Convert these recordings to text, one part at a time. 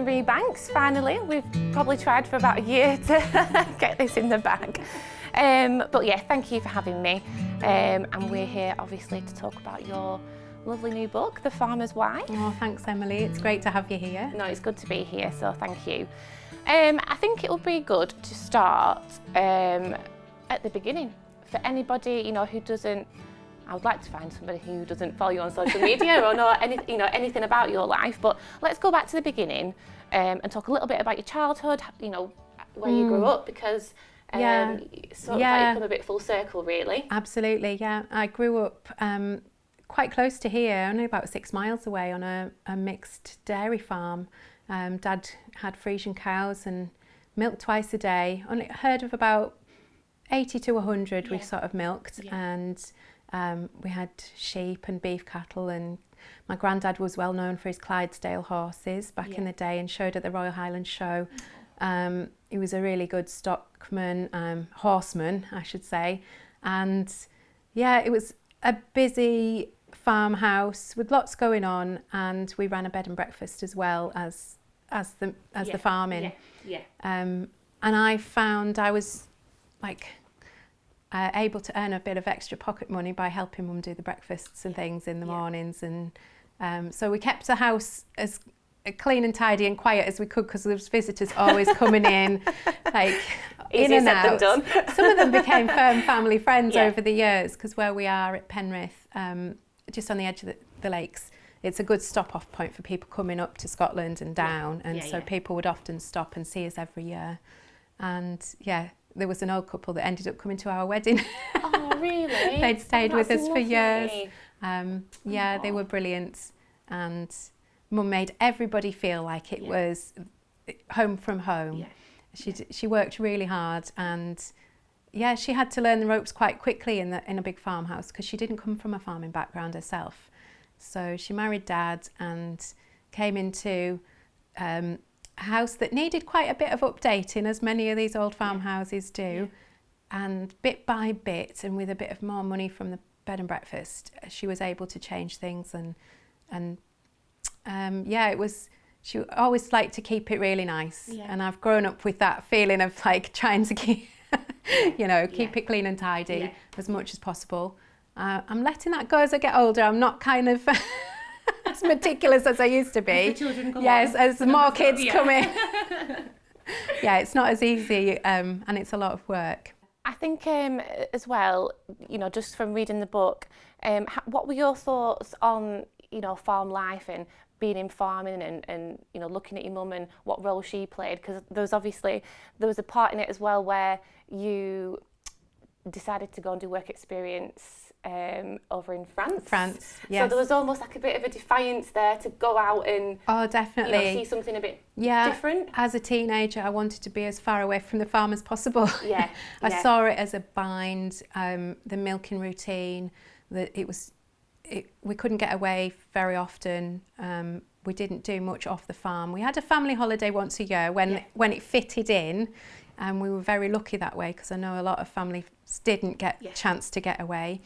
Helen Rebanks, finally. We've probably tried for about a year to get this in the bag. But yeah, thank you for having me. And we're here obviously to talk about your lovely new book, The Farmer's Wife. Oh, thanks Emily, it's great to have you here. No, it's good to be here, so thank you. I think it would be good to start at the beginning. For anybody, who doesn't, I would like to find somebody who doesn't follow you on social media or know anything about your life, but let's go back to the beginning and talk a little bit about your childhood, where you grew up, because sort of like come a bit full circle, really. Absolutely, yeah. I grew up quite close to here, only about 6 miles away on a mixed dairy farm. Dad had Frisian cows and milked twice a day. Only heard of about 80 to 100 we sort of milked, and we had sheep and beef cattle, and my granddad was well known for his Clydesdale horses back in the day and showed at the Royal Highland Show. He was a really good stockman, horseman I should say, and it was a busy farmhouse with lots going on, and we ran a bed and breakfast as well as the farming. And I found I was like able to earn a bit of extra pocket money by helping Mum do the breakfasts and things in the mornings, and so we kept the house as clean and tidy and quiet as we could, because there was visitors always coming in, like in and out. Some of them became firm family friends over the years, because where we are at Penrith, just on the edge of the lakes, it's a good stop-off point for people coming up to Scotland and down, and so people would often stop and see us every year. And there was an old couple that ended up coming to our wedding. Oh, really? They'd stayed with us lovely. for years. They were brilliant, and Mum made everybody feel like it was home from home. She worked really hard, and she had to learn the ropes quite quickly in a big farmhouse, because she didn't come from a farming background herself. So she married Dad and came into a house that needed quite a bit of updating, as many of these old farmhouses do. And bit by bit, and with a bit of more money from the bed and breakfast, she was able to change things, and it was, she always liked to keep it really nice. And I've grown up with that feeling of like trying to keep keep it clean and tidy as much as possible. I'm letting that go as I get older. I'm not kind of as meticulous as I used to be. As the children come as more kids come in. It's not as easy, and it's a lot of work. I think as well, just from reading the book, what were your thoughts on, farm life and being in farming, and looking at your mum and what role she played? Because there was a part in it as well where you decided to go and do work experience over in France. So there was almost like a bit of a defiance there to go out and definitely see something a bit different. As a teenager, I wanted to be as far away from the farm as possible. I saw it as a bind, the milking routine, that we couldn't get away very often. We didn't do much off the farm. We had a family holiday once a year when it fitted in, and we were very lucky that way, because I know a lot of families didn't get a chance to get away.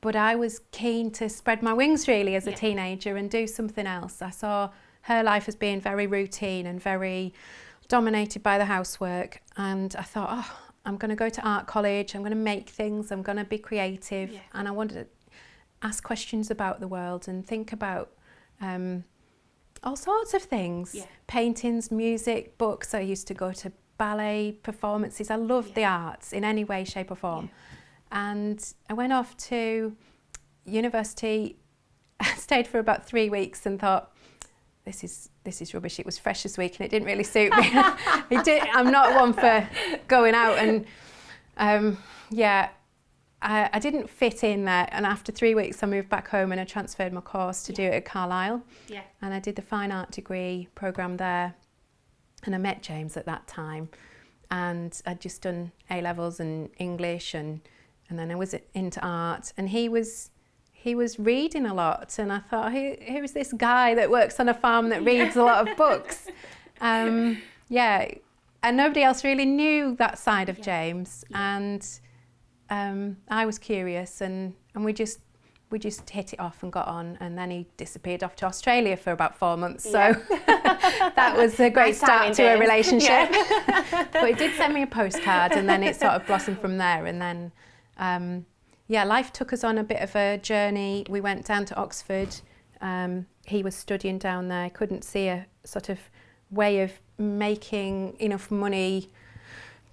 But I was keen to spread my wings really as a teenager and do something else. I saw her life as being very routine and very dominated by the housework, and I thought, I'm going to go to art college, I'm going to make things, I'm going to be creative, and I wanted to ask questions about the world and think about all sorts of things, paintings, music, books. I used to go to ballet performances. I loved the arts in any way, shape or form. And I went off to university, stayed for about 3 weeks and thought, this is rubbish. It was Freshers' Week and it didn't really suit me. I'm not one for going out, and I didn't fit in there. And after 3 weeks I moved back home and I transferred my course to do it at Carlisle. And I did the fine art degree programme there, and I met James at that time, and I'd just done A-levels and English, and then I was into art, and he was reading a lot, and I thought, who's this guy that works on a farm that reads a lot of books? And nobody else really knew that side of James, and I was curious, and we we just hit it off and got on, and then he disappeared off to Australia for about 4 months. So that was a great start to a relationship. But he did send me a postcard, and then it sort of blossomed from there. And then, life took us on a bit of a journey. We went down to Oxford. He was studying down there. Couldn't see a sort of way of making enough money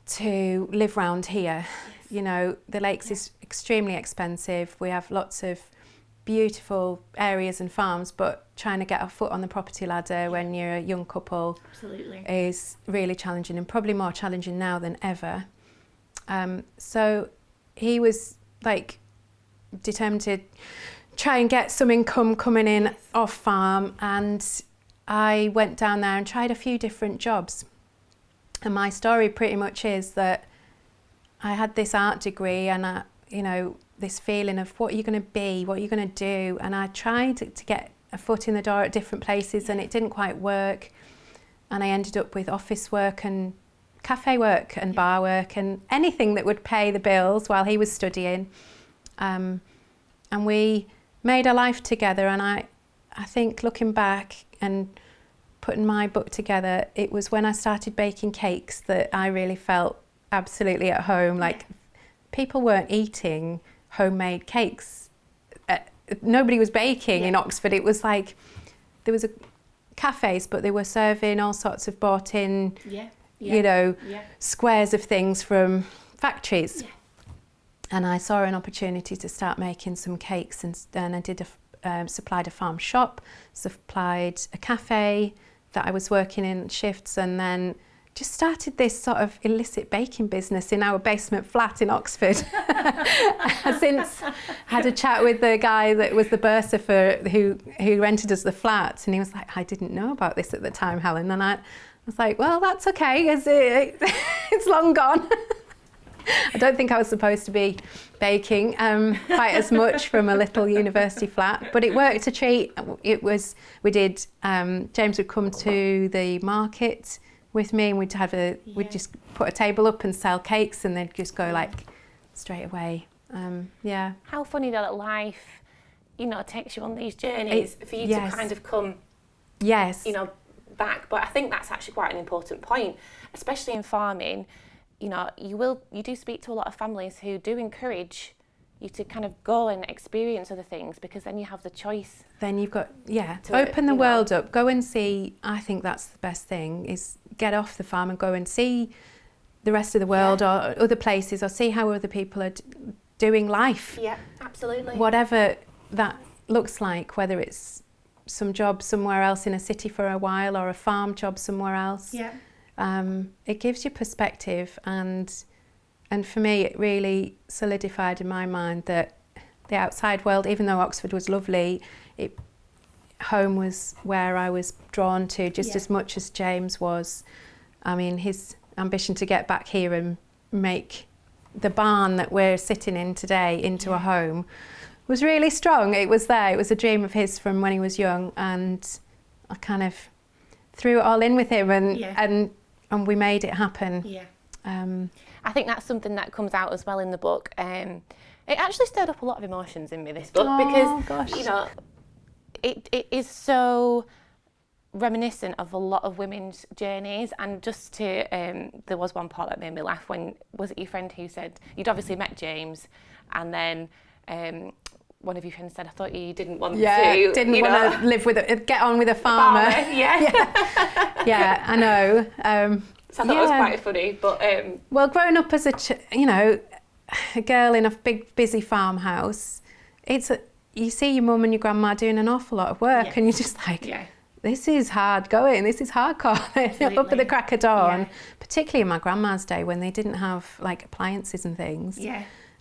to live round here. You know, the Lakes is extremely expensive. We have lots of beautiful areas and farms, but trying to get a foot on the property ladder when you're a young couple is really challenging, and probably more challenging now than ever. So he was like determined to try and get some income coming in off farm, and I went down there and tried a few different jobs. And my story pretty much is that I had this art degree, and this feeling of what are you going to be, what are you going to do, and I tried to get a foot in the door at different places, and it didn't quite work, and I ended up with office work and cafe work and bar work and anything that would pay the bills while he was studying, and we made a life together. And I think looking back and putting my book together, it was when I started baking cakes that I really felt absolutely at home. Like, people weren't eating homemade cakes. Nobody was baking in Oxford. It was like there was cafes, but they were serving all sorts of bought in, squares of things from factories. Yeah. And I saw an opportunity to start making some cakes, and then I did supplied a farm shop, supplied a cafe that I was working in shifts, and then just started this sort of illicit baking business in our basement flat in Oxford. I've since had a chat with the guy that was the bursar who rented us the flat, and he was like, I didn't know about this at the time, Helen. And I was like, well, that's okay, it's long gone. I don't think I was supposed to be baking quite as much from a little university flat, but it worked a treat. We did, James would come to the market with me, and we'd just put a table up and sell cakes, and they'd just go like straight away. How funny that life, takes you on these journeys for you to kind of come, back. But I think that's actually quite an important point, especially in farming. You do speak to a lot of families who do encourage you to kind of go and experience other things, because then you have the choice. Then you've got, open the world up, go and see. I think that's the best thing, is get off the farm and go and see the rest of the world or other places, or see how other people are doing life. Yeah, absolutely. Whatever that looks like, whether it's some job somewhere else in a city for a while or a farm job somewhere else. Yeah. It gives you perspective, and for me it really solidified in my mind that the outside world, even though Oxford was lovely, home was where I was drawn to just as much as James was. I mean, his ambition to get back here and make the barn that we're sitting in today into a home was really strong. It was there. It was a dream of his from when he was young, and I kind of threw it all in with him, and we made it happen. Yeah. I think that's something that comes out as well in the book. It actually stirred up a lot of emotions in me, this book, because it is so reminiscent of a lot of women's journeys. And just to there was one part that made me laugh. When was it your friend who said you'd obviously met James, and then one of your friends said, I thought you didn't want to didn't want to live with get on with a farmer. I know. So I thought it was quite funny, but well, growing up as a girl in a big busy farmhouse, you see your mum and your grandma doing an awful lot of work, and you're just like, this is hard going, this is hardcore. Up at the crack of dawn, particularly in my grandma's day when they didn't have like appliances and things.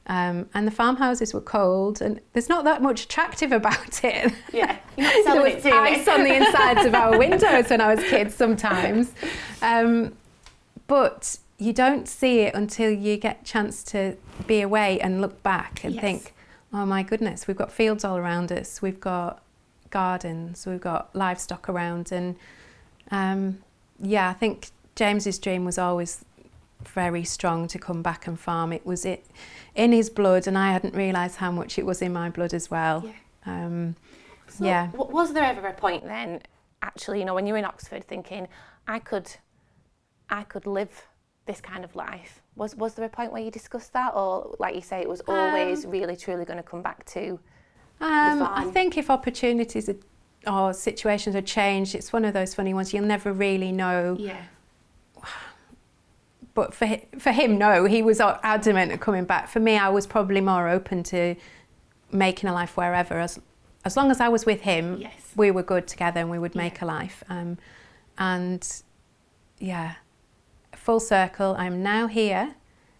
And the farmhouses were cold, and there's not that much attractive about it. You're not selling it to me. There was ice on the insides of our windows when I was kids sometimes. But you don't see it until you get a chance to be away and look back and think, oh my goodness, we've got fields all around us, we've got gardens, we've got livestock around. And I think James's dream was always very strong to come back and farm. It was in his blood, and I hadn't realised how much it was in my blood as well. So was there ever a point then, actually, you know, when you were in Oxford, thinking I could live this kind of life? Was there a point where you discussed that, or like you say, it was always really truly going to come back to the farm? I think if opportunities or situations had changed, it's one of those funny ones. You'll never really know. Yeah. But for him, no, he was adamant at coming back. For me, I was probably more open to making a life wherever, as long as I was with him. Yes. We were good together and we would make a life. And yeah, full circle, I'm now here,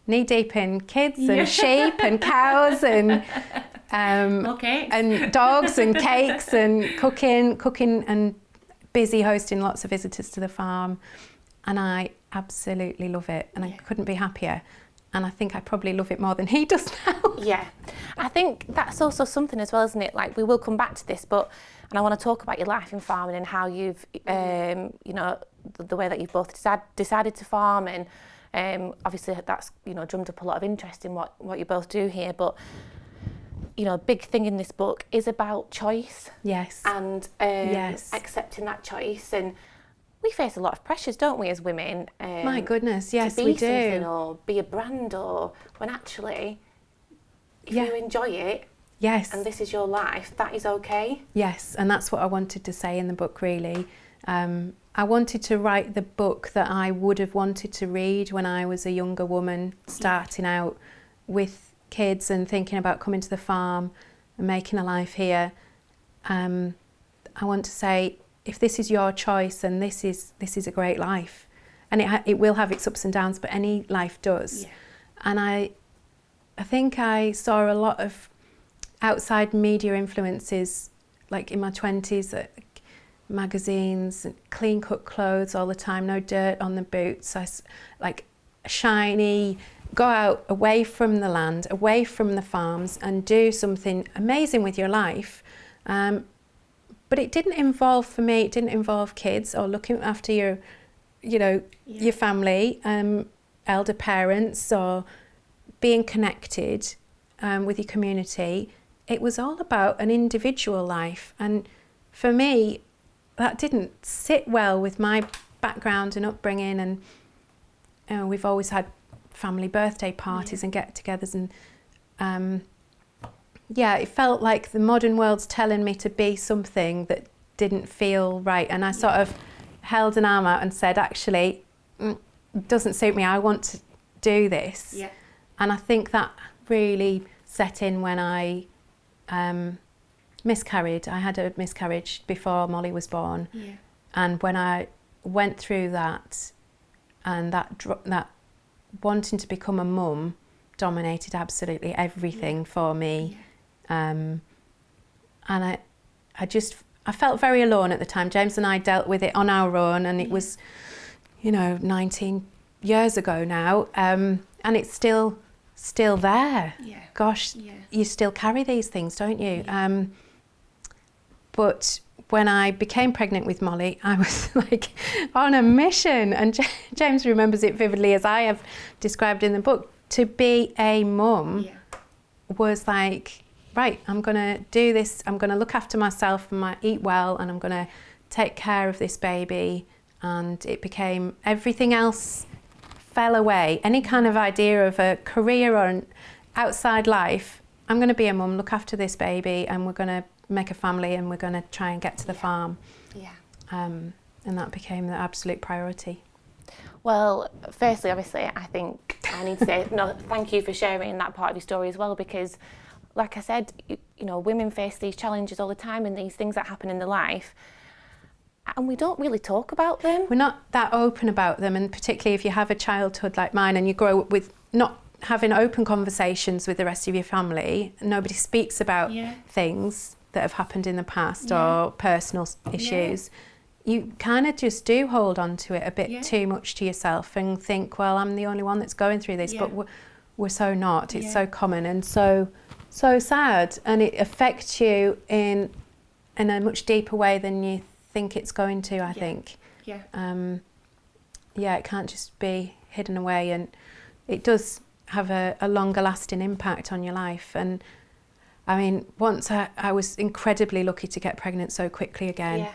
knee deep in kids and sheep and cows and and dogs and cakes and cooking and busy hosting lots of visitors to the farm. And I absolutely love it, and I couldn't be happier. And I think I probably love it more than he does now. Yeah, I think that's also something as well, isn't it? Like, we will come back to this, and I want to talk about your life in farming and how you've, you know, the way that you've both decided to farm, and obviously that's, you know, drummed up a lot of interest in what you both do here. But, you know, a big thing in this book is about choice. Yes. And accepting that choice. And we face a lot of pressures, don't we, as women? My goodness, yes, to be we do. something or be a brand, or when actually, if you enjoy it, yes, and this is your life, that is okay. Yes, and that's what I wanted to say in the book, really. I wanted to write the book that I would have wanted to read when I was a younger woman, starting out with kids and thinking about coming to the farm and making a life here. I want to say, if this is your choice, then this is a great life, and it will have its ups and downs, but any life does. And I think I saw a lot of outside media influences, like in my 20s, magazines, clean cut clothes all the time, no dirt on the boots, like shiny, go out away from the land, away from the farms, and do something amazing with your life. But it didn't involve, for me, it didn't involve kids or looking after your, you know, your family, elder parents, or being connected with your community. It was all about an individual life. And for me, that didn't sit well with my background and upbringing. And we've always had family birthday parties and get-togethers, and it felt like the modern world's telling me to be something that didn't feel right. And I sort of held an arm out and said, actually, it doesn't suit me. I want to do this. Yeah. And I think that really set in when I miscarried. I had a miscarriage before Molly was born. Yeah. And when I went through that, and that wanting to become a mum dominated absolutely everything for me. Yeah. And I felt very alone at the time. James and I dealt with it on our own, and it was, 19 years ago now, and it's still there. Yeah. Gosh, you still carry these things, don't you? Yeah. But when I became pregnant with Molly, I was like on a mission, and James remembers it vividly, as I have described in the book. To be a mum was like, right, I'm going to do this, I'm going to look after myself and eat well, and I'm going to take care of this baby. And it became, everything else fell away. Any kind of idea of a career or an outside life, I'm going to be a mum, look after this baby, and we're going to make a family, and we're going to try and get to the farm. Yeah. And that became the absolute priority. Well, firstly, obviously, I think I need to say, thank you for sharing that part of your story as well, because like I said, women face these challenges all the time, and these things that happen in their life, and we don't really talk about them. We're not that open about them, and particularly if you have a childhood like mine and you grow up with not having open conversations with the rest of your family, nobody speaks about things that have happened in the past or personal issues. You kind of just do hold on to it a bit too much to yourself and think, well, I'm the only one that's going through this, but we're so not. It's so common and so sad, and it affects you in a much deeper way than you think it's going to, I think. It can't just be hidden away, and it does have a longer lasting impact on your life. And I mean, once I was incredibly lucky to get pregnant so quickly again.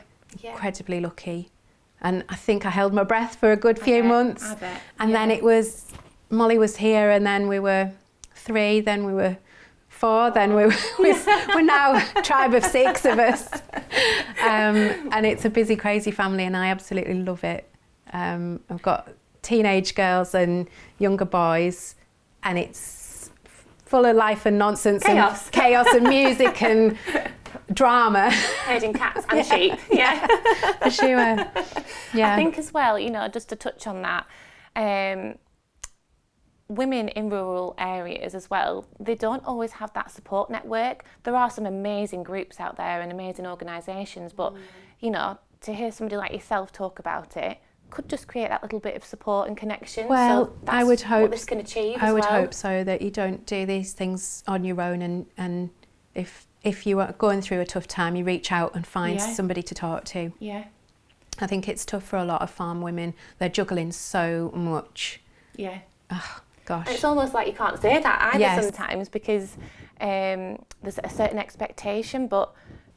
Incredibly lucky. And I think I held my breath for a good few months. I bet. And then it was, Molly was here, and then we were 3, then we were 4, then we're now a tribe of 6 of us. And it's a busy, crazy family, and I absolutely love it. I've got teenage girls and younger boys, and it's full of life and nonsense and chaos and music and drama. Herding cats and sheep. Yeah. For sure. Yeah. I think as well, you know, just to touch on that, women in rural areas as well, they don't always have that support network. There are some amazing groups out there and amazing organisations, but, you know, to hear somebody like yourself talk about it could just create that little bit of support and connection. Well, so that's I would hope what this can achieve. I would hope so, that you don't do these things on your own, and if you are going through a tough time, you reach out and find somebody to talk to. Yeah. I think it's tough for a lot of farm women. They're juggling so much. Yeah. Oh, gosh. And it's almost like you can't say that either sometimes, because there's a certain expectation, but...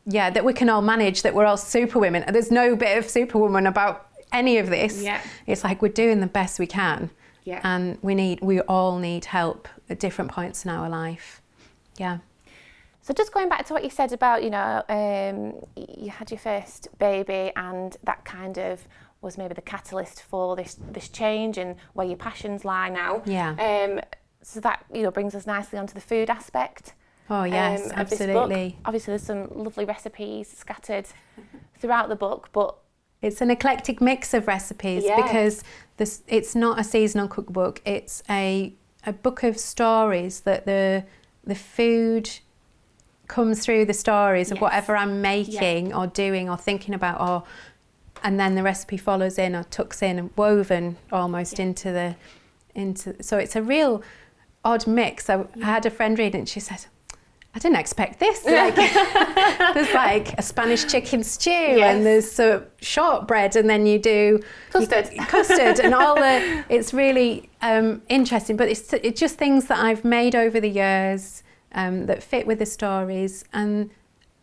Yeah, that we can all manage, that we're all superwomen. There's no bit of superwoman about any of this. Yeah. It's like we're doing the best we can. Yeah. And we all need help at different points in our life. Yeah. So just going back to what you said about, you know, you had your first baby, and that kind of was maybe the catalyst for this change and where your passions lie now. Yeah. So that, you know, brings us nicely onto the food aspect. Oh yes, of absolutely. This book. Obviously, there's some lovely recipes scattered throughout the book, but it's an eclectic mix of recipes because it's not a seasonal cookbook. It's a book of stories that the food comes through the stories of whatever I'm making or doing or thinking about, and then the recipe follows in or tucks in and woven almost into so it's a real odd mix. I had a friend read it and she said, I didn't expect this. Like, there's like a Spanish chicken stew and there's shortbread, and then you do custard and all the. It's really interesting, but it's just things that I've made over the years that fit with the stories, and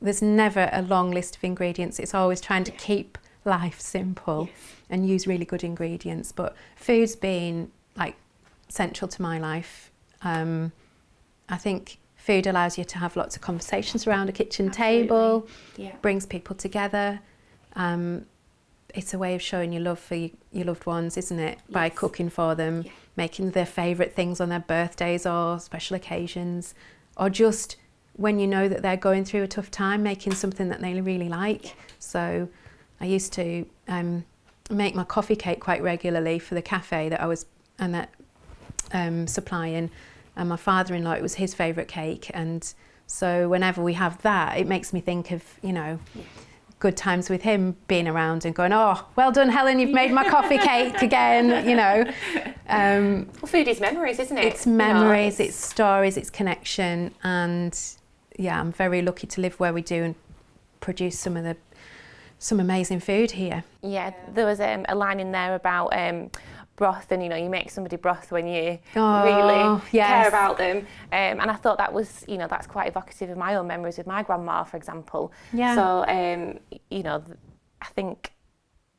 there's never a long list of ingredients. It's always trying to keep life simple and use really good ingredients. But food's been like central to my life. I think food allows you to have lots of conversations around a kitchen table, brings people together. It's a way of showing your love for your loved ones, isn't it? By cooking for them, making their favourite things on their birthdays or special occasions, or just when you know that they're going through a tough time, making something that they really like. So I used to make my coffee cake quite regularly for the cafe that I was supplying. And my father-in-law, it was his favourite cake, and so whenever we have that, it makes me think of, you know, good times with him being around and going, oh, well done, Helen, you've made my coffee cake again, you know. Well, food is memories, isn't it? It's memories, it's stories, it's connection, and yeah, I'm very lucky to live where we do and produce some amazing food here. Yeah, there was a line in there about broth, and you know, you make somebody broth when you really care about them, and I thought that was, you know, that's quite evocative of my own memories with my grandma, for example. So you know, I think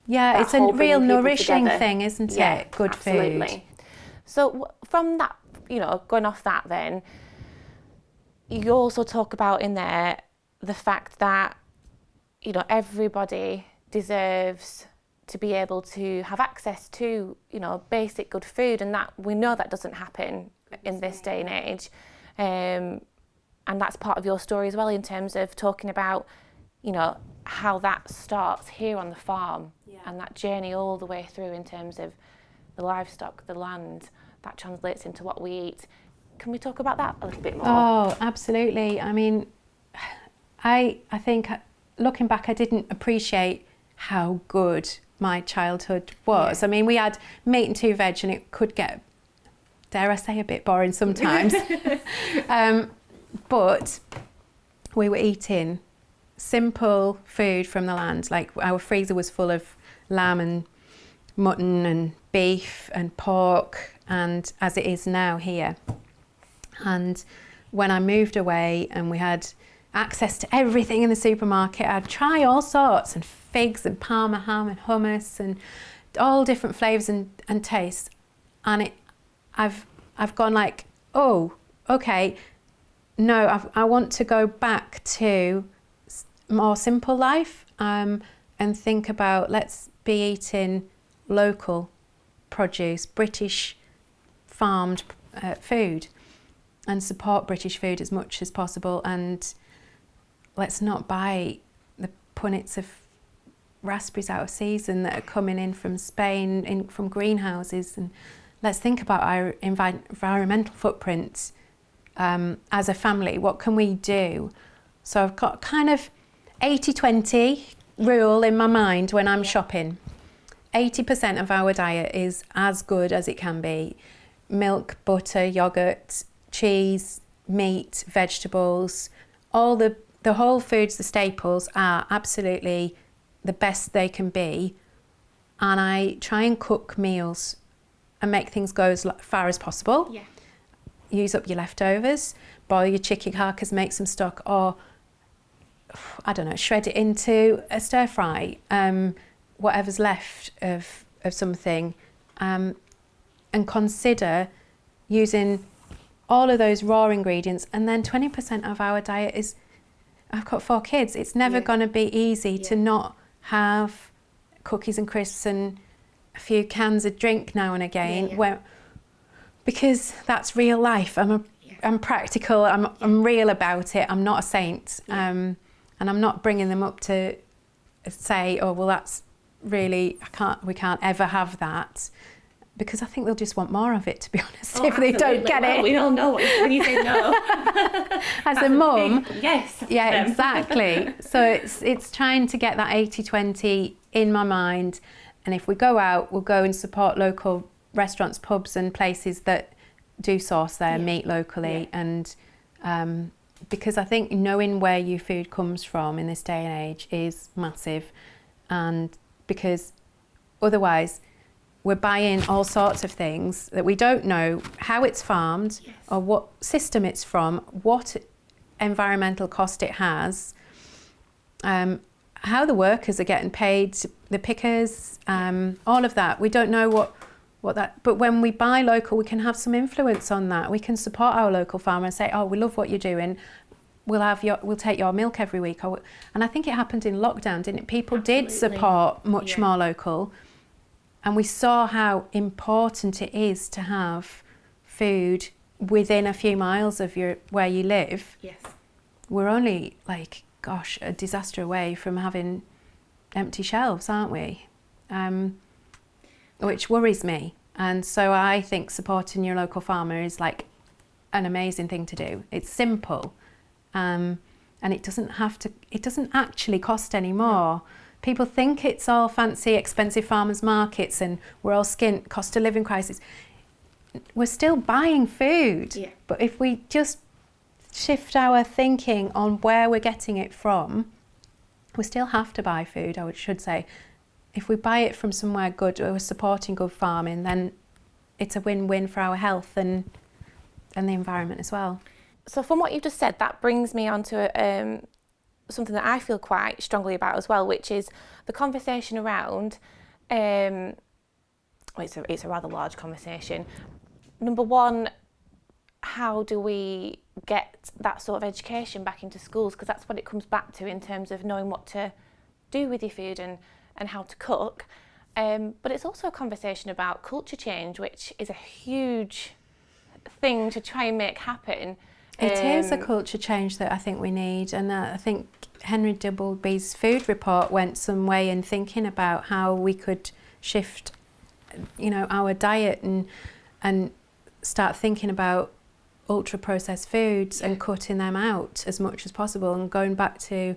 it's a real nourishing thing, isn't it? Good absolutely. Food. So from that, you know, going off that, then you also talk about in there the fact that, you know, everybody deserves to be able to have access to, you know, basic good food, and that we know that doesn't happen in this day and age, and that's part of your story as well, in terms of talking about, you know, how that starts here on the farm and that journey all the way through in terms of the livestock, the land, that translates into what we eat. Can we talk about that a little bit more? Oh, absolutely. I mean, I think looking back, I didn't appreciate how good my childhood was. I mean, we had meat and 2 veg, and it could get, dare I say, a bit boring sometimes. But we were eating simple food from the land. Like, our freezer was full of lamb and mutton and beef and pork, and as it is now here. And when I moved away and we had access to everything in the supermarket, I'd try all sorts, and figs and parma ham and hummus and all different flavours and tastes. And I've gone like, oh, okay, no, I want to go back to more simple life, and think about, let's be eating local produce, British farmed food, and support British food as much as possible. And let's not buy the punnets of raspberries out of season that are coming in from Spain, from greenhouses. And let's think about our environmental footprint as a family. What can we do? So I've got kind of 80-20 rule in my mind when I'm shopping. 80% of our diet is as good as it can be. Milk, butter, yogurt, cheese, meat, vegetables, all the whole foods, the staples are absolutely the best they can be. And I try and cook meals and make things go as far as possible. Yeah. Use up your leftovers, boil your chicken carcass, make some stock, or I don't know, shred it into a stir fry, whatever's left of something, and consider using all of those raw ingredients. And then 20% of our diet is, I've got 4 kids, it's never going to be easy to not have cookies and crisps and a few cans of drink now and again, because that's real life. I'm practical, I'm real about it, I'm not a saint, and I'm not bringing them up to say, oh well, that's really, we can't ever have that, because I think they'll just want more of it, to be honest, if they don't get it. We all know when you say no. As a mum, yes. Yeah, exactly. So it's trying to get that 80-20 in my mind, and if we go out, we'll go and support local restaurants, pubs and places that do source their meat locally. And because I think knowing where your food comes from in this day and age is massive, and because otherwise we're buying all sorts of things that we don't know how it's farmed, or what system it's from, what environmental cost it has, how the workers are getting paid, the pickers, all of that. We don't know what that, but when we buy local, we can have some influence on that. We can support our local farmer and say, oh, we love what you're doing. We'll take your milk every week. And I think it happened in lockdown, didn't it? People did support much more local. And we saw how important it is to have food within a few miles of where you live. Yes. We're only a disaster away from having empty shelves, aren't we? Which worries me. And so I think supporting your local farmer is like an amazing thing to do. It's simple, and it doesn't actually cost any more. People think it's all fancy, expensive farmers markets and we're all skint, cost of living crisis. We're still buying food, but if we just shift our thinking on where we're getting it from, we still have to buy food, I should say. If we buy it from somewhere good, or we're supporting good farming, then it's a win-win for our health and the environment as well. So from what you've just said, that brings me on to something that I feel quite strongly about as well, which is the conversation around, it's a rather large conversation. Number one, how do we get that sort of education back into schools? Because that's what it comes back to in terms of knowing what to do with your food and how to cook. But it's also a conversation about culture change, which is a huge thing to try and make happen. It is a culture change that I think we need, and I think Henry Dibbleby's food report went some way in thinking about how we could shift, our diet and start thinking about ultra-processed foods and cutting them out as much as possible and going back to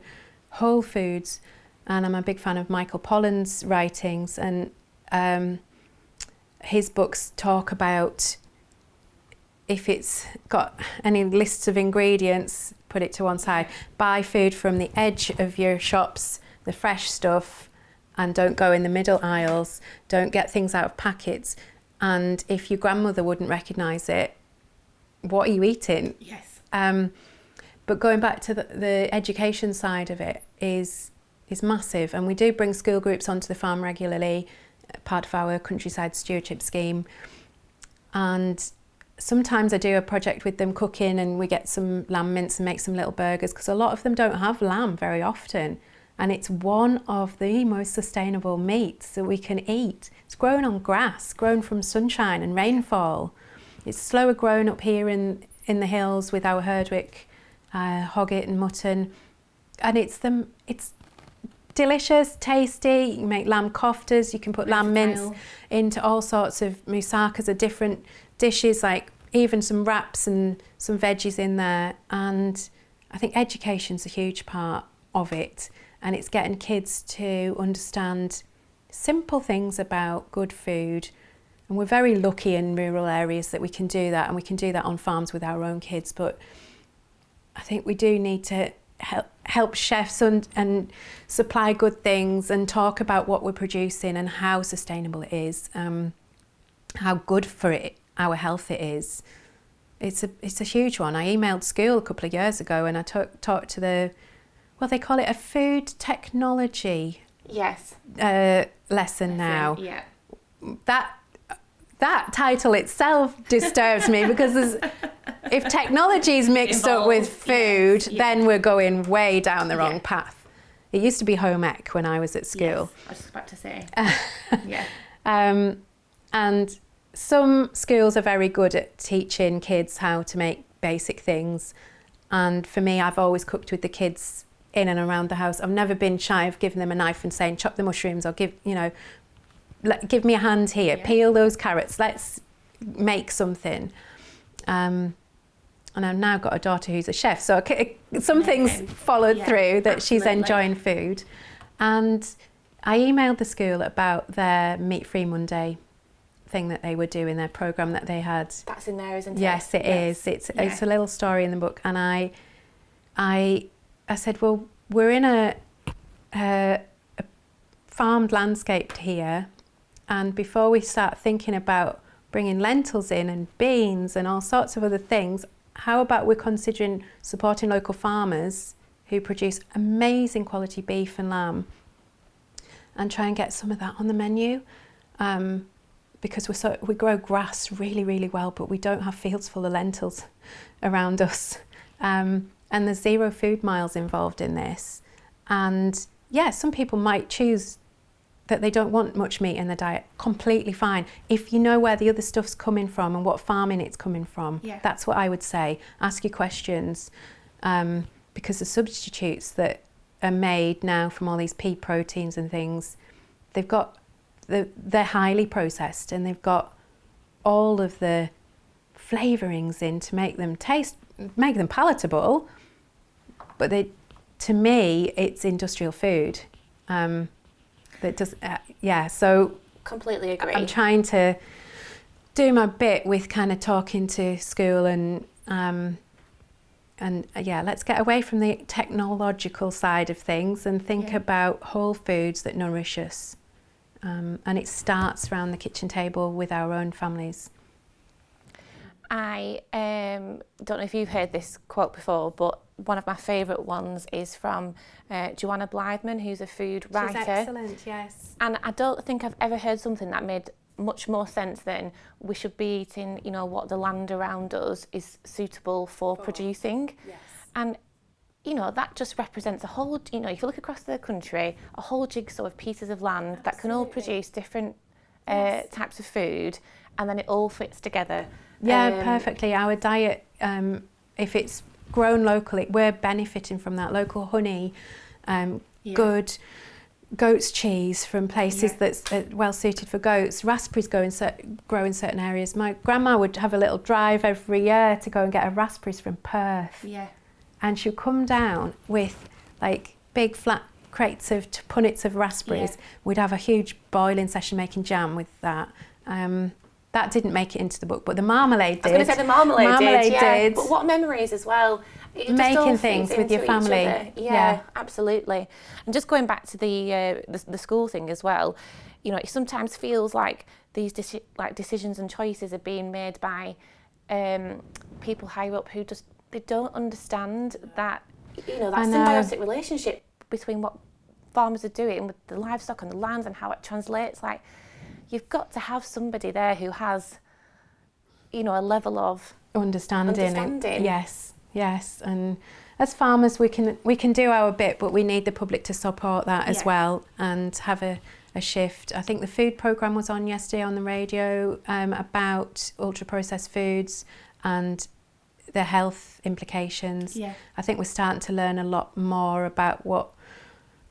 whole foods. And I'm a big fan of Michael Pollan's writings, and his books talk about, if it's got any lists of ingredients, put it to one side. Buy food from the edge of your shops, the fresh stuff, and don't go in the middle aisles, don't get things out of packets. And if your grandmother wouldn't recognise it, what are you eating? Yes. But going back to the education side of it is massive. And we do bring school groups onto the farm regularly, part of our countryside stewardship scheme. And sometimes I do a project with them cooking, and we get some lamb mince and make some little burgers, because a lot of them don't have lamb very often. And it's one of the most sustainable meats that we can eat. It's grown on grass, grown from sunshine and rainfall. It's slower grown up here in the hills with our Herdwick hogget and mutton. And it's delicious, tasty. You can make lamb koftas, you can put lamb mince into all sorts of moussakas of different dishes, like even some wraps and some veggies in there. And I think education's a huge part of it. And it's getting kids to understand simple things about good food. And we're very lucky in rural areas that we can do that, and we can do that on farms with our own kids. But I think we do need to help chefs and supply good things and talk about what we're producing and how sustainable it is, how good for our health it is. It's a huge one. I emailed school a couple of years ago, and I talked to they call it a food technology lesson now. Yeah. That title itself disturbs me, because if technology is mixed up with food, then we're going way down the wrong path. It used to be home ec when I was at school. Yes, I was just about to say. Yeah. And some schools are very good at teaching kids how to make basic things. And for me, I've always cooked with the kids in and around the house. I've never been shy of giving them a knife and saying, chop the mushrooms, or give me a hand here, peel those carrots, let's make something. And I've now got a daughter who's a chef, so some things followed through that she's enjoying food. And I emailed the school about their Meat-Free Monday thing that they were doing, their programme that they had. That's in there, isn't it? Yes, it is. It's a little story in the book. And I said, well, we're in a farmed landscape here, and before we start thinking about bringing lentils in and beans and all sorts of other things, how about we're considering supporting local farmers who produce amazing quality beef and lamb, and try and get some of that on the menu, because we grow grass really, really well, but we don't have fields full of lentils around us. And there's 0 food miles involved in this. And yeah, some people might choose that they don't want much meat in their diet. Completely fine. If you know where the other stuff's coming from and what farming it's coming from, that's what I would say. Ask your questions, because the substitutes that are made now from all these pea proteins and things, they're highly processed, and they've got all of the flavourings in to make them palatable. But to me, it's industrial food. That does, so completely agree. I'm trying to do my bit with kind of talking to school and let's get away from the technological side of things and think about whole foods that nourish us. And it starts around the kitchen table with our own families. I don't know if you've heard this quote before, but one of my favourite ones is from Joanna Blythman, who's a food writer. She's excellent, yes. And I don't think I've ever heard something that made much more sense than we should be eating, what the land around us is suitable for producing. Yes. And, that just represents a whole, if you look across the country, a whole jigsaw of pieces of land that can all produce different types of food, and then it all fits together. Yeah, perfectly. Our diet, if it's grown locally, we're benefiting from that. Local honey, good goat's cheese from places that's well suited for goats. Raspberries grow in certain areas. My grandma would have a little drive every year to go and get her raspberries from Perth. Yeah. And she'd come down with like big flat crates of punnets of raspberries. Yeah. We'd have a huge boiling session making jam with that. That didn't make it into the book, but the marmalade did. I was going to say the marmalade did. Did. But what memories as well. it just all making feeds things with into your each family. other. Yeah, absolutely. And just going back to the school thing as well, you know, it sometimes feels like these decisions and choices are being made by people higher up who just they don't understand that, you know, that symbiotic relationship between what farmers are doing with the livestock and the land and how it translates. Like, you've got to have somebody there who has, you know, a level of understanding. Yes. And as farmers, we can do our bit, but we need the public to support that as well and have a shift. I think the food programme was on yesterday on the radio about ultra-processed foods and the health implications. Yeah. I think we're starting to learn a lot more about what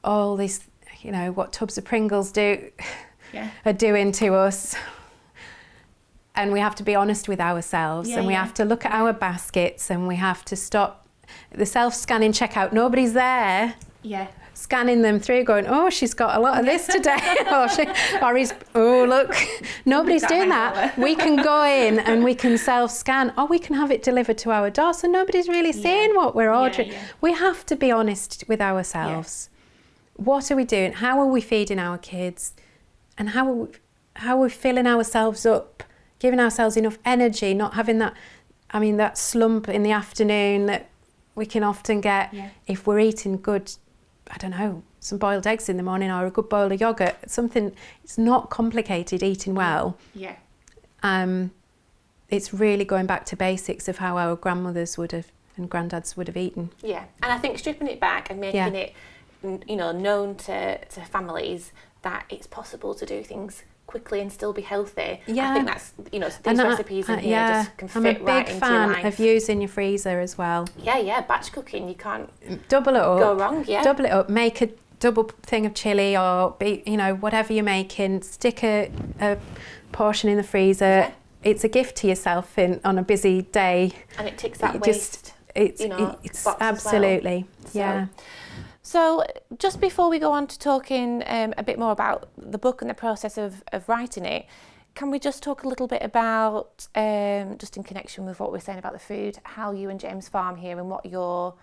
all these, you know, what tubs of Pringles are doing to us. And we have to be honest with ourselves, and we have to look at our baskets, and we have to stop the self-scanning checkout. Nobody's there scanning them through going, oh, she's got a lot of this today. or he's, oh, look, nobody's doing that. We can go in and we can self-scan, or we can have it delivered to our door, so nobody's really seeing what we're ordering. We have to be honest with ourselves. What are we doing? How are we feeding our kids? And how are we filling ourselves up? Giving ourselves enough energy, not having that slump in the afternoon that we can often get if we're eating good, I don't know, some boiled eggs in the morning or a good bowl of yoghurt, something. It's not complicated eating well. It's really going back to basics of how our grandmothers would have and granddads would have eaten. Yeah, and I think stripping it back and making it, you know, known to families that it's possible to do things quickly and still be healthy. I think that's, you know, these recipes in here just can fit right into your life. I'm a big fan of using your freezer as well. Batch cooking, you can't double it up. Go wrong, Double it up, make a double thing of chilli or, you know, whatever you're making, stick a portion in the freezer. It's a gift to yourself on a busy day. And it ticks that waste, it's absolutely, So just before we go on to talking a bit more about the book and the process of writing it, can we just talk a little bit about, just in connection with what we're saying about the food, how you and James farm here and what your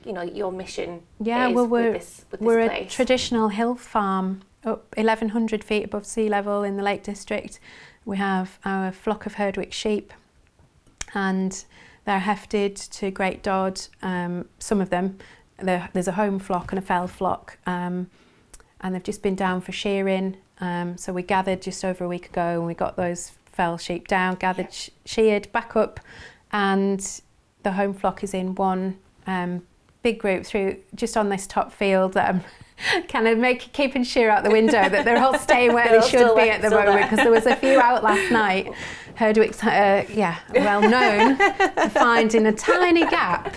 mission is with this we're place? A traditional hill farm up 1,100 feet above sea level in the Lake District. We have our flock of Herdwick sheep, and they're hefted to Great Dod, some of them. There's a home flock and a fell flock, and they've just been down for shearing. So we gathered just over a week ago, and we got those fell sheep down, gathered, sheared back up, and the home flock is in one big group through just on this top field that I'm kind of keeping shear out the window, that they're all staying where they should be at the moment, because there was a few out last night. Herdwick's well known for finding a tiny gap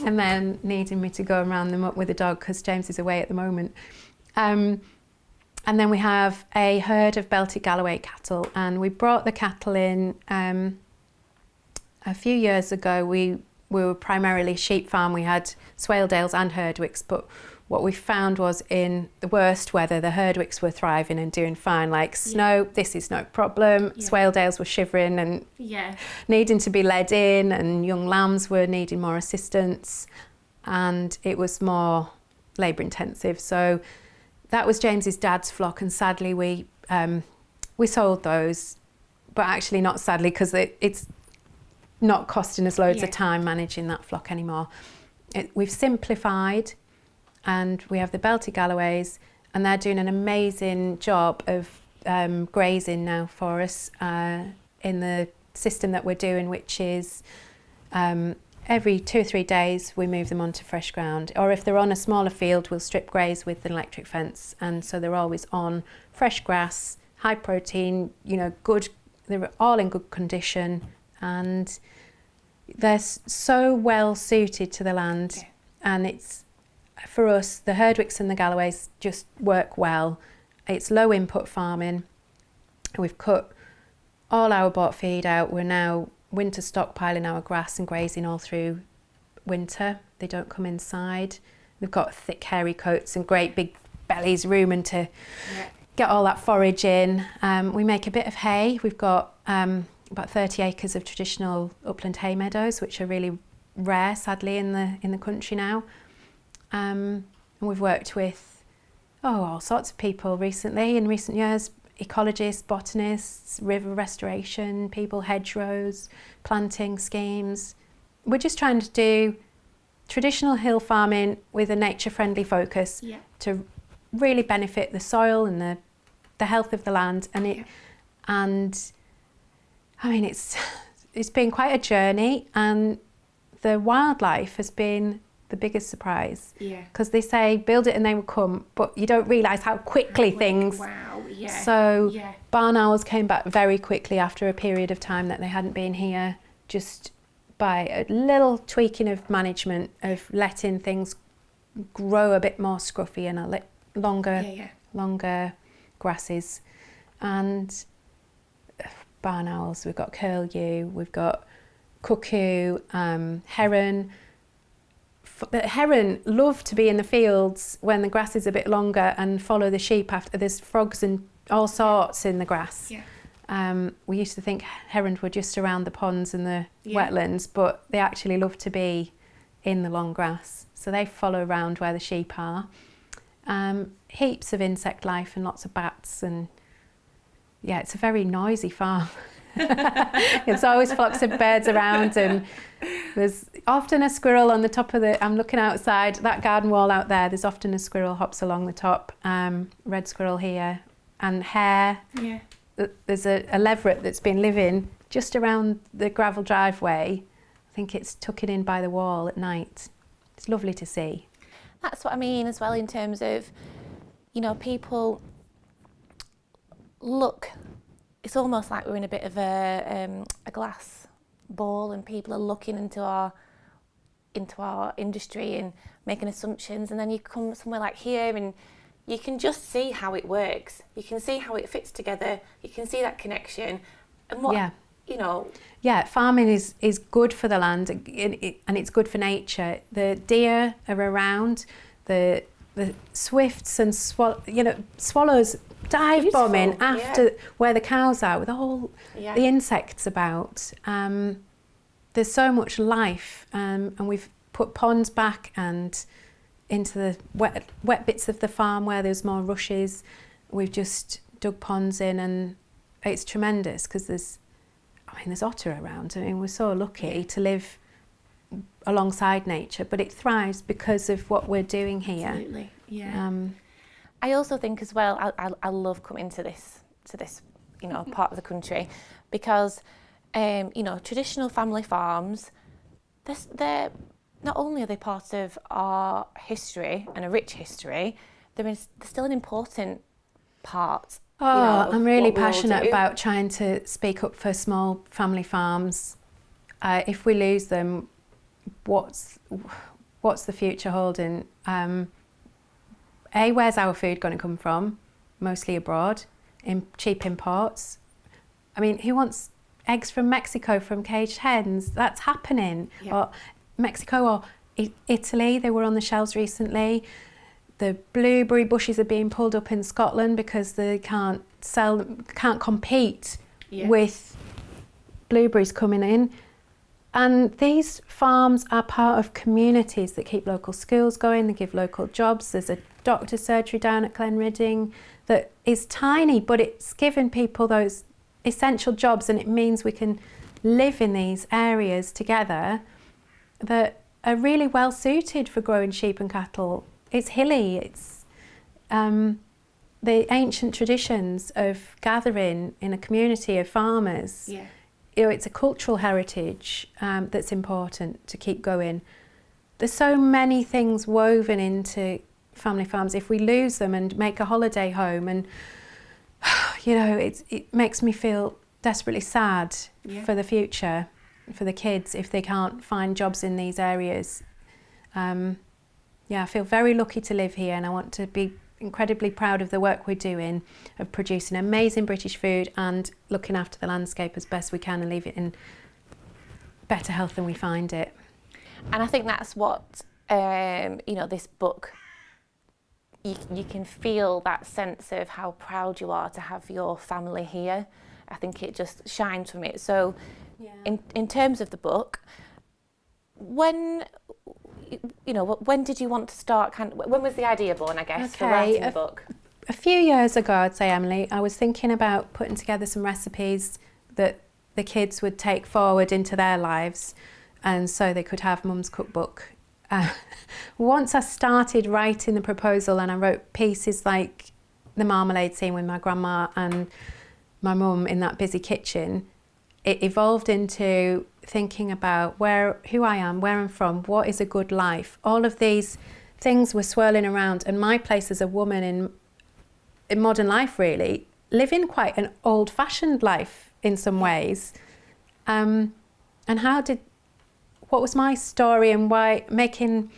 and then needing me to go and round them up with a dog because James is away at the moment. And then we have a herd of belted Galloway cattle, and we brought the cattle in a few years ago. We were primarily sheep farm. We had Swaledales and Herdwicks, but what we found was in the worst weather, the Herdwicks were thriving and doing fine. Like snow, this is no problem. Swaledales were shivering and needing to be led in, and young lambs were needing more assistance, and it was more labour intensive. So that was James's dad's flock, and sadly we sold those, but actually not sadly, because it's not costing us loads of time managing that flock anymore. We've simplified, and we have the belted Galloways, and they're doing an amazing job of grazing now for us in the system that we're doing, which is every 2 or 3 days we move them onto fresh ground, or if they're on a smaller field we'll strip graze with an electric fence, and so they're always on fresh grass, high protein, you know, good. They're all in good condition, and they're so well suited to the land, and it's, for us, the Herdwicks and the Galloways just work well. It's low input farming. We've cut all our bought feed out. We're now winter stockpiling our grass and grazing all through winter. They don't come inside. We've got thick hairy coats and great big bellies rooming to get all that forage in. We make a bit of hay. We've got about 30 acres of traditional upland hay meadows, which are really rare, sadly, in the country now. And we've worked with all sorts of people recently, in recent years, ecologists, botanists, river restoration people, hedgerows, planting schemes. We're just trying to do traditional hill farming with a nature-friendly focus to really benefit the soil and the health of the land. And I mean, it's been quite a journey, and the wildlife has been the biggest surprise. Because they say build it and they will come, but you don't realise how quickly things. Wow. Yeah. So barn owls came back very quickly after a period of time that they hadn't been here, just by a little tweaking of management, of letting things grow a bit more scruffy and longer grasses. And barn owls, we've got curlew, we've got cuckoo, heron. But heron love to be in the fields when the grass is a bit longer and follow the sheep after. There's frogs and all sorts in the grass. We used to think herons were just around the ponds and the wetlands, but they actually love to be in the long grass. So they follow around where the sheep are. Heaps of insect life and lots of bats, and it's a very noisy farm. There's always flocks of birds around, and there's often a squirrel on the top of I'm looking outside, that garden wall out there, there's often a squirrel hops along the top, red squirrel here, and hare. There's a leveret that's been living just around the gravel driveway. I think it's tucking in by the wall at night. It's lovely to see. That's what I mean as well, in terms of, people look, it's almost like we're in a bit of a glass ball, and people are looking into our industry and making assumptions, and then you come somewhere like here and you can just see how it works. You can see how it fits together. You can see that connection, and farming is good for the land, and it's good for nature. The deer are around, the swifts and swallows dive bombing after where the cows are, with all the insects about. There's so much life, and we've put ponds back and into the wet bits of the farm where there's more rushes. We've just dug ponds in, and it's tremendous because there's otter around. I mean, we're so lucky to live alongside nature, but it thrives because of what we're doing here. Absolutely, I also think as well, I love coming to this part of the country, because traditional family farms, they're not only are they part of our history and a rich history, they're still an important part. I'm really passionate about trying to speak up for small family farms. If we lose them, what's the future holding? Where's our food going to come from? Mostly abroad, in cheap imports. I mean, who wants eggs from Mexico from caged hens? That's happening. Or Mexico or Italy, they were on the shelves recently. The blueberry bushes are being pulled up in Scotland because they can't compete with blueberries coming in. And these farms are part of communities that keep local schools going, they give local jobs. There's a doctor's surgery down at Glenridding that is tiny, but it's giving people those essential jobs, and it means we can live in these areas together that are really well suited for growing sheep and cattle. It's hilly, it's the ancient traditions of gathering in a community of farmers. It's a cultural heritage that's important to keep going. There's so many things woven into family farms. If we lose them and make a holiday home, and it makes me feel desperately sad for the future, for the kids, if they can't find jobs in these areas. I feel very lucky to live here, and I want to be incredibly proud of the work we're doing of producing amazing British food and looking after the landscape as best we can and leave it in better health than we find it. And I think that's what this book, you can feel that sense of how proud you are to have your family here. I think it just shines from it. So in terms of the book, when, when did you want to start? When was the idea born, I guess, for writing the book? A few years ago, I'd say, Emily, I was thinking about putting together some recipes that the kids would take forward into their lives, and so they could have Mum's cookbook. Once I started writing the proposal and I wrote pieces like the marmalade scene with my grandma and my mum in that busy kitchen, it evolved into thinking about who I am, where I'm from, what is a good life. All of these things were swirling around, and my place as a woman in modern life, really, living quite an old-fashioned life in some ways. And what was my story, and why making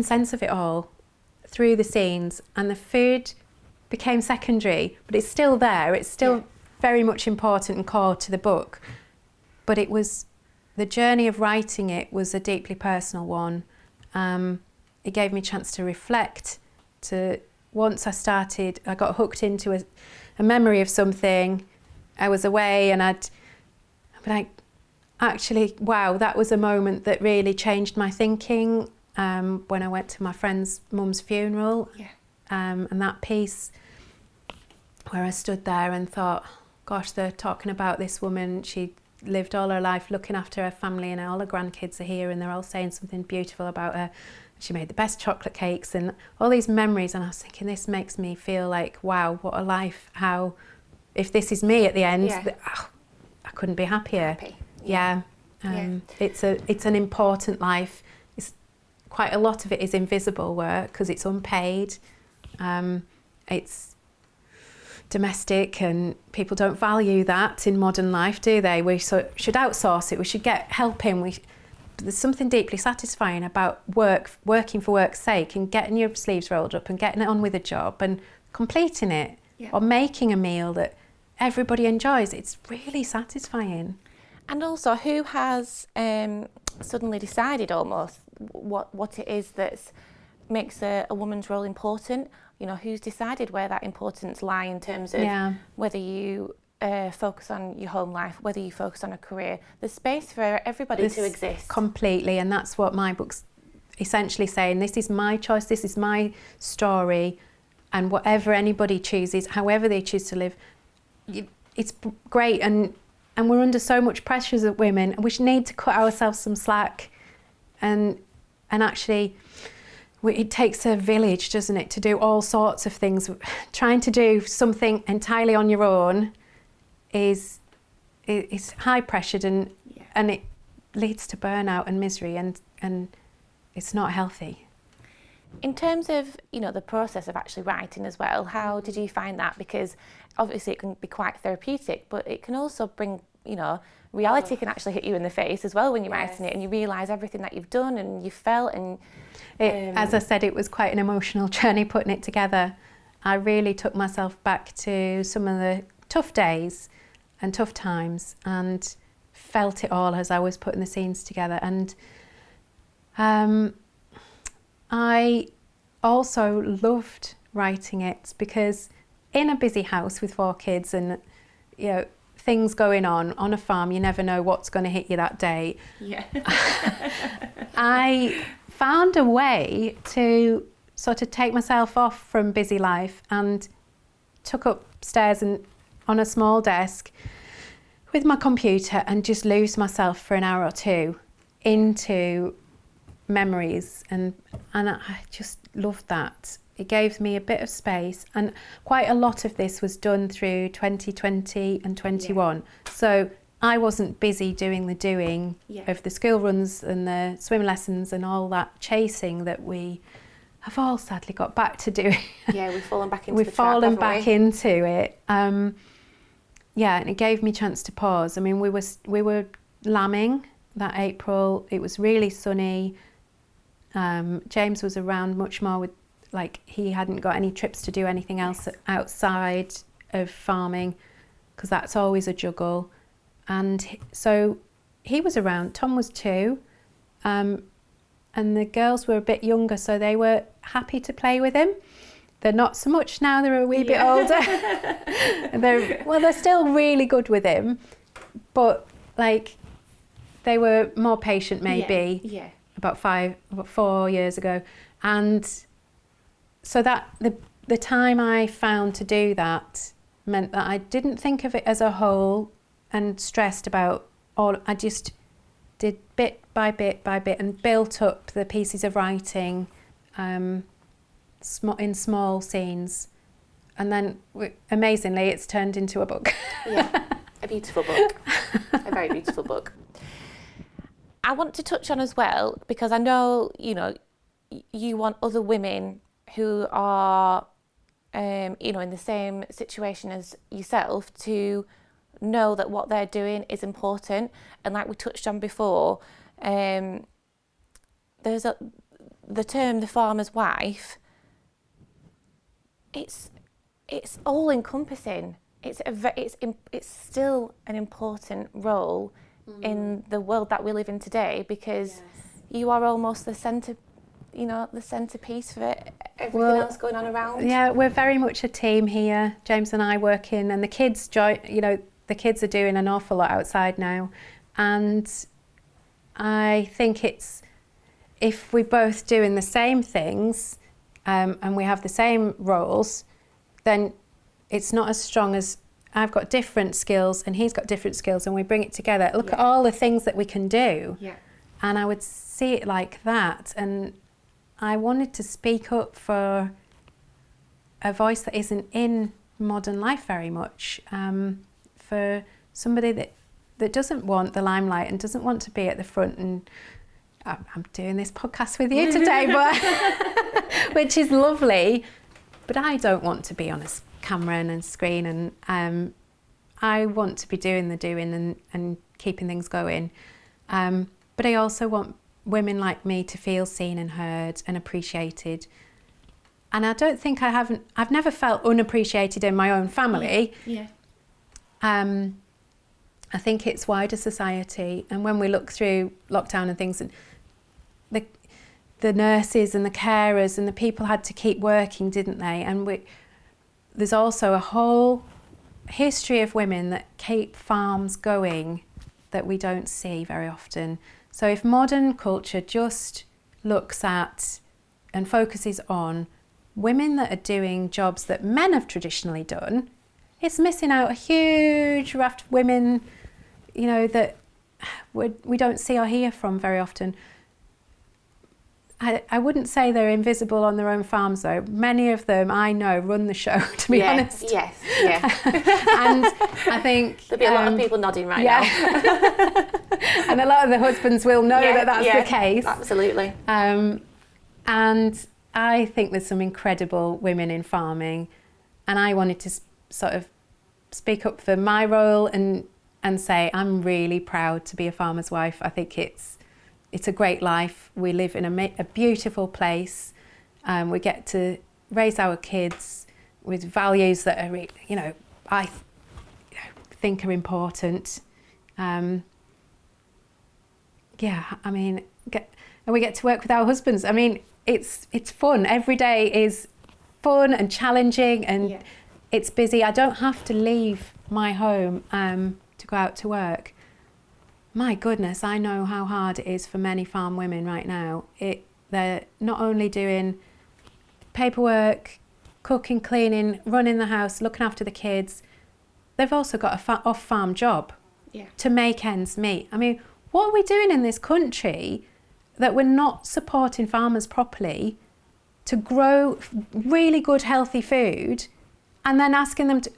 sense of it all through the scenes. And the food became secondary, but it's still there. It's still very much important and core to the book. But it was, the journey of writing it was a deeply personal one. It gave me a chance to reflect. Once I got hooked into a memory of something. I was away and I'd be like, actually, wow, that was a moment that really changed my thinking when I went to my friend's mum's funeral. And that piece where I stood there and thought, gosh, they're talking about this woman. She lived all her life looking after her family, and all her grandkids are here and they're all saying something beautiful about her. She made the best chocolate cakes and all these memories. And I was thinking, this makes me feel like, wow, what a life. How, if this is me at the end, I couldn't be happier. It's an important life. Quite a lot of it is invisible work because it's unpaid. It's domestic, and people don't value that in modern life, do they? We should outsource it. We should get help in. There's something deeply satisfying about working for work's sake, and getting your sleeves rolled up and getting on with a job and completing it, or making a meal that everybody enjoys. It's really satisfying. And also, who has suddenly decided almost what it is that makes a woman's role important? Who's decided where that importance lie in terms of whether you focus on your home life, whether you focus on a career? There's space for everybody to exist. Completely, and that's what my book's essentially saying. This is my choice, this is my story, and whatever anybody chooses, however they choose to live, it's great. And we're under so much pressure as women, and we need to cut ourselves some slack. And actually, it takes a village, doesn't it, to do all sorts of things. Trying to do something entirely on your own is high pressured, and it leads to burnout and misery, and it's not healthy. In terms of the process of actually writing as well, how did you find that? Because obviously it can be quite therapeutic, but it can also bring reality can actually hit you in the face as well when you're writing it, and you realise everything that you've done and you've felt. And as I said, it was quite an emotional journey putting it together. I really took myself back to some of the tough days and tough times, and felt it all as I was putting the scenes together. And I also loved writing it because in a busy house with 4 kids and things going on a farm, you never know what's going to hit you that day. I found a way to sort of take myself off from busy life, and took upstairs and on a small desk with my computer and just lose myself for an hour or two into memories, and I just loved that. It gave me a bit of space, and quite a lot of this was done through 2020 and 21. So I wasn't busy doing the doing of the school runs and the swim lessons and all that chasing that we have all sadly got back to doing. We've fallen back into We've fallen back into it. And it gave me a chance to pause. I mean, we were lambing that April. It was really sunny. James was around much more with, he hadn't got any trips to do anything else outside of farming, because that's always a juggle. And so he was around. Tom was 2, and the girls were a bit younger, so they were happy to play with him. They're not so much now, they're a wee bit older. They're still really good with him, but they were more patient maybe Yeah. about 4 years ago. And so that the time I found to do that meant that I didn't think of it as a whole and stressed about all. I just did bit by bit by bit and built up the pieces of writing in small scenes. And then, amazingly, it's turned into a book. Yeah, a beautiful book. A very beautiful book. I want to touch on as well, because I know, you know, you want other women who are, you know, in the same situation as yourself to know that what they're doing is important. And like we touched on before, there's the term the farmer's wife. It's all encompassing. It's still an important role in the world that we live in today, because you are almost the centerpiece for everything else going on around. Yeah, we're very much a team here. James and I work in, and the kids the kids are doing an awful lot outside now, and I think if we're both doing the same things and we have the same roles, then it's not as strong as I've got different skills and he's got different skills, and we bring it together. Look at all the things that we can do. Yeah. And I would see it like that. And I wanted to speak up for a voice that isn't in modern life very much, for somebody that doesn't want the limelight and doesn't want to be at the front. And I'm doing this podcast with you today, but which is lovely. But I don't want to be on a camera and a screen, and I want to be doing the doing and keeping things going. But I also want women like me to feel seen and heard and appreciated. And I don't think I've never felt unappreciated in my own family. Yeah. I think it's wider society. And when we look through lockdown and things, and the nurses and the carers and the people had to keep working, didn't they? And there's also a whole history of women that keep farms going that we don't see very often. So if modern culture just looks at and focuses on women that are doing jobs that men have traditionally done, it's missing out a huge raft of women, you know, that we don't see or hear from very often. I wouldn't say they're invisible on their own farms, though. Many of them I know run the show, to be honest. Yes, yeah. And I think there'll be a lot of people nodding right now. And a lot of the husbands will know that that's the case. Absolutely. And I think there's some incredible women in farming, and I wanted to sort of speak up for my role and say I'm really proud to be a farmer's wife. I think it's a great life. We live in a beautiful place. We get to raise our kids with values that are, you know, I think are important. I mean, and we get to work with our husbands. I mean, it's fun. Every day is fun and challenging, and it's busy. I don't have to leave my home to go out to work. My goodness, I know how hard it is for many farm women right now. They're not only doing paperwork, cooking, cleaning, running the house, looking after the kids, they've also got a off-farm job to make ends meet. I mean, what are we doing in this country that we're not supporting farmers properly to grow really good, healthy food, and then asking them to,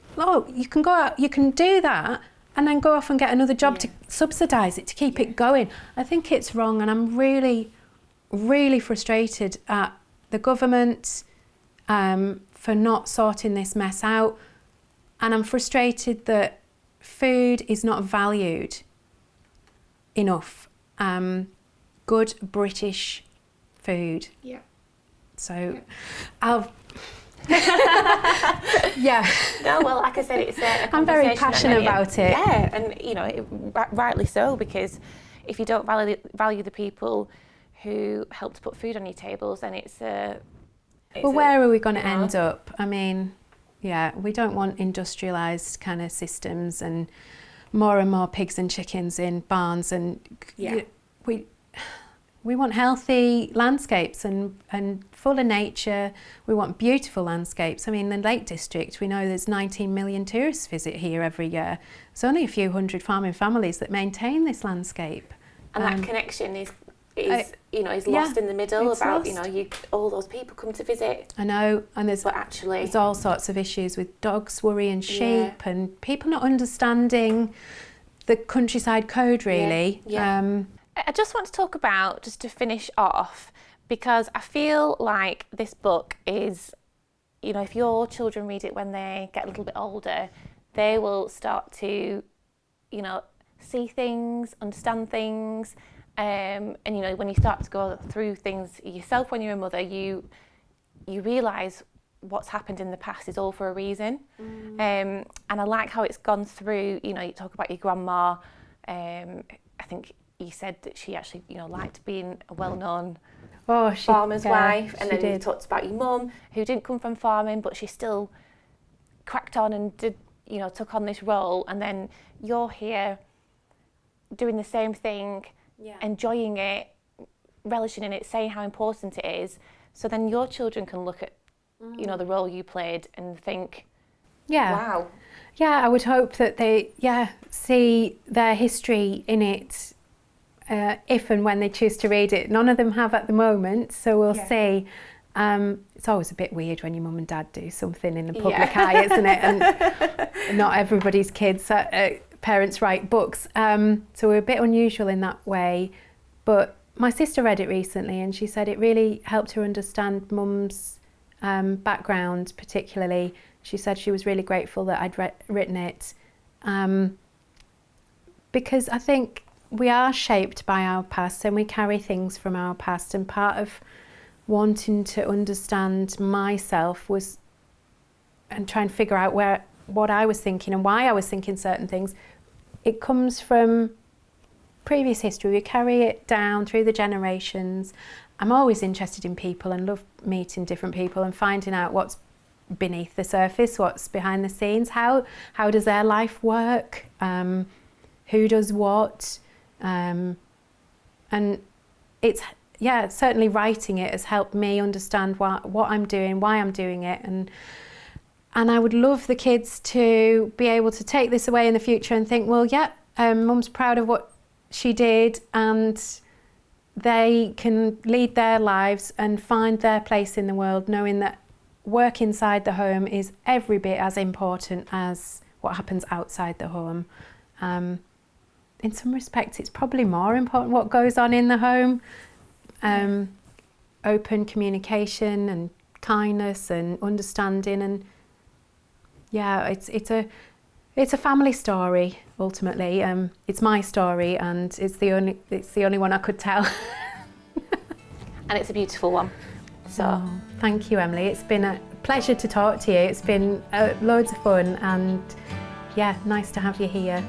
you can go out, you can do that, and then go off and get another job to subsidise it, to keep it going. I think it's wrong, and I'm really, really frustrated at the government for not sorting this mess out. And I'm frustrated that food is not valued enough. Good British food. Yeah. So I'll... No, well, like I said, it's a I'm very passionate about it. Yeah, and you know, rightly so, because if you don't value the people who help to put food on your tables, then where are we going to end up? I mean, we don't want industrialised kind of systems, more and more pigs and chickens in barns, and we want healthy landscapes and full of nature. We want beautiful landscapes. I mean, the Lake District, we know there's 19 million tourists visit here every year. There's only a few hundred farming families that maintain this landscape. And that connection is lost in the middle about, lost. All those people come to visit. I know, and there's all sorts of issues with dogs worrying sheep and people not understanding the countryside code, really. I just want to talk about, just to finish off, because I feel like this book is, if your children read it when they get a little bit older, they will start to, see things, understand things, and when you start to go through things yourself when you're a mother, you realise what's happened in the past is all for a reason. And I like how it's gone through, you talk about your grandma. I think you said that she actually, liked being a well-known farmer's wife, and then you talked about your mum, who didn't come from farming, but she still cracked on and did, took on this role, and then you're here doing the same thing, enjoying it, relishing in it, saying how important it is, so then your children can look at, the role you played and think, wow. Yeah, I would hope that they, see their history in it. If and when they choose to read it. None of them have at the moment, so we'll see. It's always a bit weird when your mum and dad do something in the public eye, isn't it? And not everybody's kids, parents write books. So we're a bit unusual in that way. But my sister read it recently and she said it really helped her understand mum's background particularly. She said she was really grateful that I'd written it. Because I think we are shaped by our past and we carry things from our past, and part of wanting to understand myself was and try and figure out what I was thinking and why I was thinking certain things. It comes from previous history. We carry it down through the generations. I'm always interested in people and love meeting different people and finding out what's beneath the surface, what's behind the scenes, how does their life work, who does what. And it's certainly writing it has helped me understand what I'm doing, why I'm doing it, and I would love the kids to be able to take this away in the future and think, well, mum's proud of what she did, and they can lead their lives and find their place in the world, knowing that work inside the home is every bit as important as what happens outside the home. In some respects, it's probably more important what goes on in the home. Open communication and kindness and understanding, and it's a family story ultimately. It's my story, and it's the only one I could tell. And it's a beautiful one. So thank you, Emily. It's been a pleasure to talk to you. It's been loads of fun, and nice to have you here.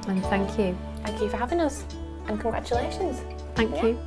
And thank you. Thank you for having us, and congratulations. Thank you.